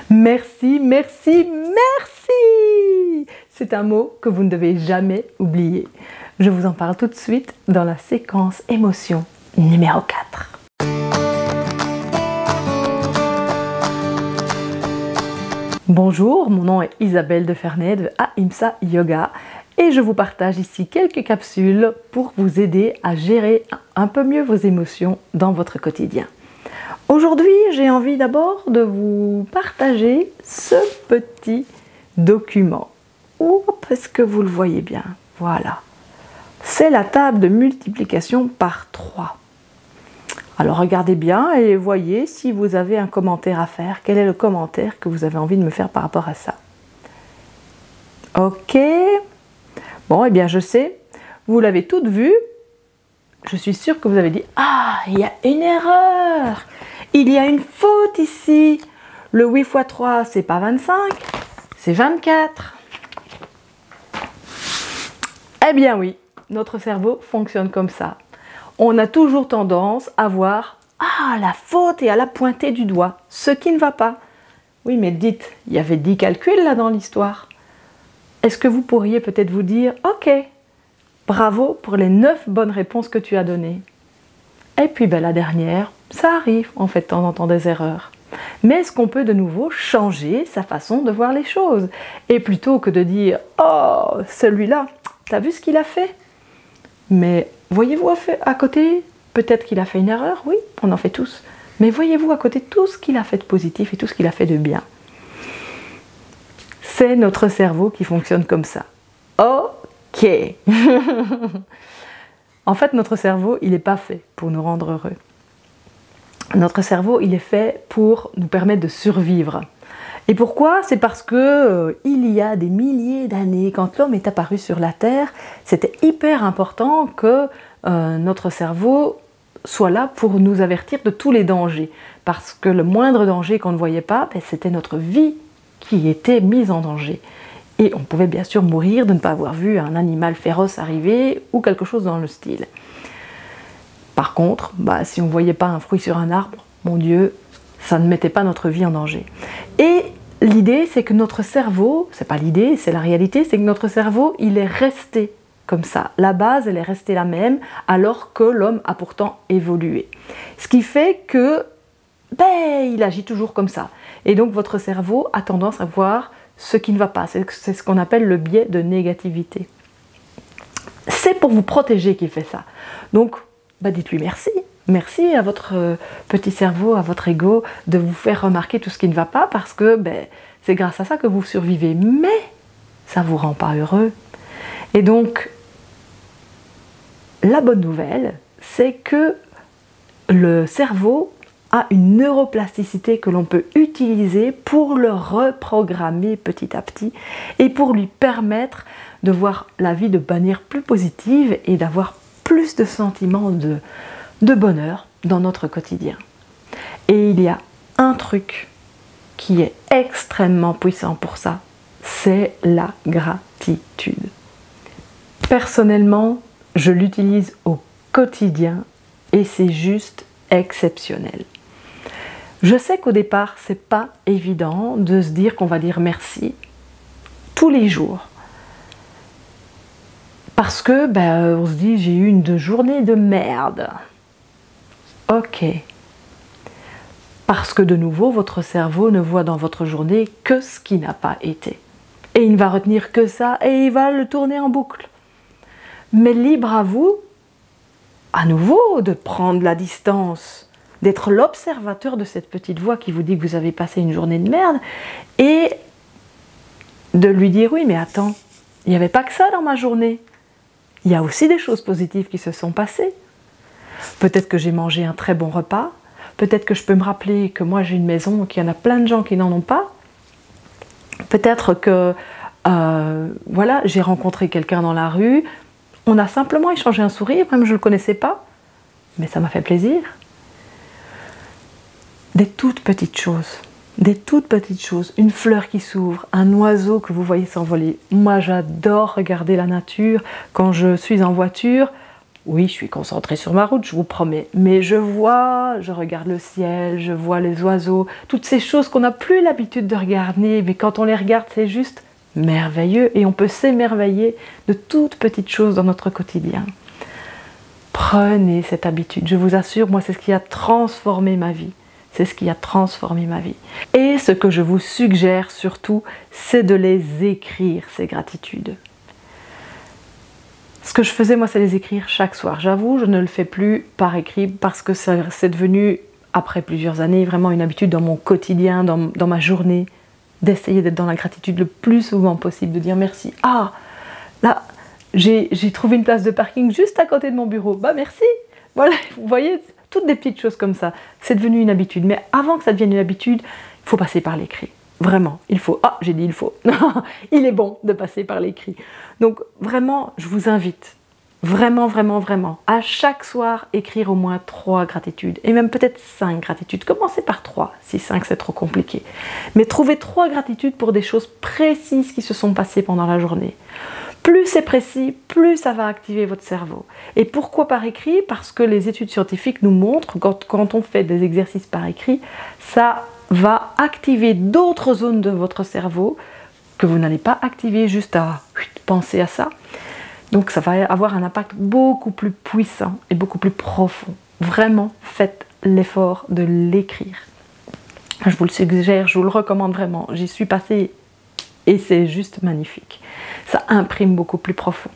Merci, merci, merci. C'est un mot que vous ne devez jamais oublier. Je vous en parle tout de suite dans la séquence émotion numéro 4. Bonjour, mon nom est Isabelle de Ferney de Ahimsa Yoga et je vous partage ici quelques capsules pour vous aider à gérer un peu mieux vos émotions dans votre quotidien. Aujourd'hui, j'ai envie d'abord de vous partager ce petit document. Est-ce que vous le voyez bien? Voilà. C'est la table de multiplication par 3. Alors regardez bien et voyez si vous avez un commentaire à faire. Quel est le commentaire que vous avez envie de me faire par rapport à ça? Ok. Bon, eh bien je sais, vous l'avez toutes vu. Je suis sûre que vous avez dit « Ah, il y a une erreur! Il y a une faute ici! Le 8 x 3, c'est pas 25, c'est 24. » Eh bien oui, notre cerveau fonctionne comme ça. On a toujours tendance à voir « Ah, la faute et à la pointer du doigt, ce qui ne va pas. » Oui, mais dites, il y avait 10 calculs là dans l'histoire. Est-ce que vous pourriez peut-être vous dire « Ok, bravo pour les 9 bonnes réponses que tu as données. » Et puis la dernière, ça arrive, on fait de temps en temps des erreurs. Mais est-ce qu'on peut de nouveau changer sa façon de voir les choses? Et plutôt que de dire « Oh, celui-là, t'as vu ce qu'il a fait ?» Mais voyez-vous à côté, peut-être qu'il a fait une erreur, oui, on en fait tous. Mais voyez-vous à côté tout ce qu'il a fait de positif et tout ce qu'il a fait de bien. C'est notre cerveau qui fonctionne comme ça. Ok. En fait, notre cerveau, il n'est pas fait pour nous rendre heureux. Notre cerveau, il est fait pour nous permettre de survivre. Et pourquoi? C'est parce que il y a des milliers d'années, quand l'homme est apparu sur la Terre, c'était hyper important que notre cerveau soit là pour nous avertir de tous les dangers. Parce que le moindre danger qu'on ne voyait pas, c'était notre vie qui était mise en danger. Et on pouvait bien sûr mourir de ne pas avoir vu un animal féroce arriver ou quelque chose dans le style. Par contre, si on ne voyait pas un fruit sur un arbre, mon Dieu, ça ne mettait pas notre vie en danger. Et l'idée, c'est que notre cerveau, c'est pas l'idée, c'est la réalité, c'est que notre cerveau, il est resté comme ça. La base, elle est restée la même, alors que l'homme a pourtant évolué. Ce qui fait que, il agit toujours comme ça. Et donc, votre cerveau a tendance à voir ce qui ne va pas. C'est ce qu'on appelle le biais de négativité. C'est pour vous protéger qu'il fait ça. Donc, dites-lui merci. Merci à votre petit cerveau, à votre ego, de vous faire remarquer tout ce qui ne va pas, parce que c'est grâce à ça que vous survivez. Mais ça ne vous rend pas heureux. Et donc, la bonne nouvelle, c'est que le cerveau a une neuroplasticité que l'on peut utiliser pour le reprogrammer petit à petit et pour lui permettre de voir la vie de manière plus positive et d'avoir plus de sentiments de bonheur dans notre quotidien. Et il y a un truc qui est extrêmement puissant pour ça, c'est la gratitude. Personnellement, je l'utilise au quotidien et c'est juste exceptionnel. Je sais qu'au départ, c'est pas évident de se dire qu'on va dire merci tous les jours. Parce que, on se dit, j'ai eu une journée de merde. Ok. Parce que de nouveau, votre cerveau ne voit dans votre journée que ce qui n'a pas été. Et il ne va retenir que ça et il va le tourner en boucle. Mais libre à vous, à nouveau, de prendre la distance, d'être l'observateur de cette petite voix qui vous dit que vous avez passé une journée de merde et de lui dire oui, mais attends, il n'y avait pas que ça dans ma journée. Il y a aussi des choses positives qui se sont passées. Peut-être que j'ai mangé un très bon repas, peut-être que je peux me rappeler que moi j'ai une maison et qu'il y en a plein de gens qui n'en ont pas. Peut-être que j'ai rencontré quelqu'un dans la rue, on a simplement échangé un sourire, même je ne le connaissais pas, mais ça m'a fait plaisir. Des toutes petites choses, une fleur qui s'ouvre, un oiseau que vous voyez s'envoler. Moi j'adore regarder la nature quand je suis en voiture, Oui, je suis concentrée sur ma route, je vous promets. Mais je regarde le ciel, je vois les oiseaux, toutes ces choses qu'on n'a plus l'habitude de regarder, mais quand on les regarde, c'est juste merveilleux et on peut s'émerveiller de toutes petites choses dans notre quotidien. Prenez cette habitude, je vous assure, moi c'est ce qui a transformé ma vie. C'est ce qui a transformé ma vie. Et ce que je vous suggère surtout, c'est de les écrire, ces gratitudes. Ce que je faisais, moi, c'est les écrire chaque soir. J'avoue, je ne le fais plus par écrit parce que c'est devenu, après plusieurs années, vraiment une habitude dans mon quotidien, dans ma journée, d'essayer d'être dans la gratitude le plus souvent possible, de dire merci. Ah, là, j'ai trouvé une place de parking juste à côté de mon bureau. Bah merci. Voilà, vous voyez, toutes des petites choses comme ça. C'est devenu une habitude. Mais avant que ça devienne une habitude, il faut passer par l'écrit. Vraiment, il faut. Ah, j'ai dit il faut. Il est bon de passer par l'écrit. Donc vraiment, je vous invite, vraiment, à chaque soir, écrire au moins 3 gratitudes. Et même peut-être 5 gratitudes. Commencez par 3, si 5 c'est trop compliqué. Mais trouvez 3 gratitudes pour des choses précises qui se sont passées pendant la journée. Plus c'est précis, plus ça va activer votre cerveau. Et pourquoi par écrit? Parce que les études scientifiques nous montrent que quand on fait des exercices par écrit, ça va activer d'autres zones de votre cerveau que vous n'allez pas activer juste à penser à ça. Donc ça va avoir un impact beaucoup plus puissant et beaucoup plus profond. Vraiment, faites l'effort de l'écrire. Je vous le suggère, je vous le recommande vraiment. J'y suis passée et c'est juste magnifique. Ça imprime beaucoup plus profond.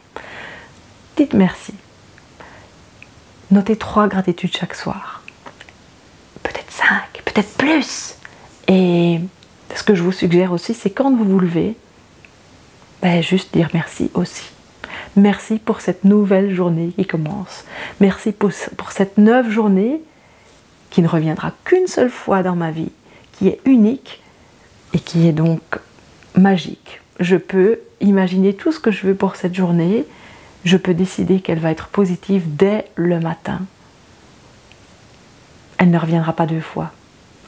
Dites merci. Notez 3 gratitudes chaque soir. Peut-être 5, peut-être plus. Et ce que je vous suggère aussi, c'est quand vous vous levez, juste dire merci aussi. Merci pour cette nouvelle journée qui commence. Merci pour cette 9 journée qui ne reviendra qu'une seule fois dans ma vie, qui est unique et qui est donc magique. Je peux imaginer tout ce que je veux pour cette journée. Je peux décider qu'elle va être positive dès le matin. Elle ne reviendra pas 2 fois.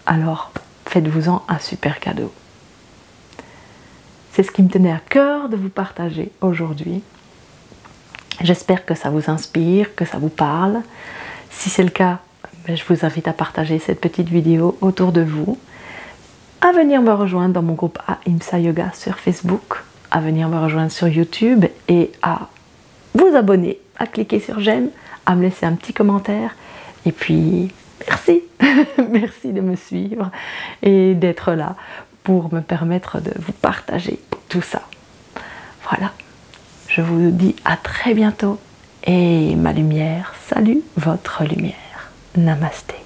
Alors, faites-vous-en un super cadeau. C'est ce qui me tenait à cœur de vous partager aujourd'hui. J'espère que ça vous inspire, que ça vous parle. Si c'est le cas, je vous invite à partager cette petite vidéo autour de vous, à venir me rejoindre dans mon groupe Ahimsa Yoga sur Facebook, à venir me rejoindre sur YouTube et à vous abonner, à cliquer sur j'aime, à me laisser un petit commentaire. Et puis, merci, merci de me suivre et d'être là pour me permettre de vous partager tout ça. Voilà, je vous dis à très bientôt et ma lumière salue votre lumière. Namasté.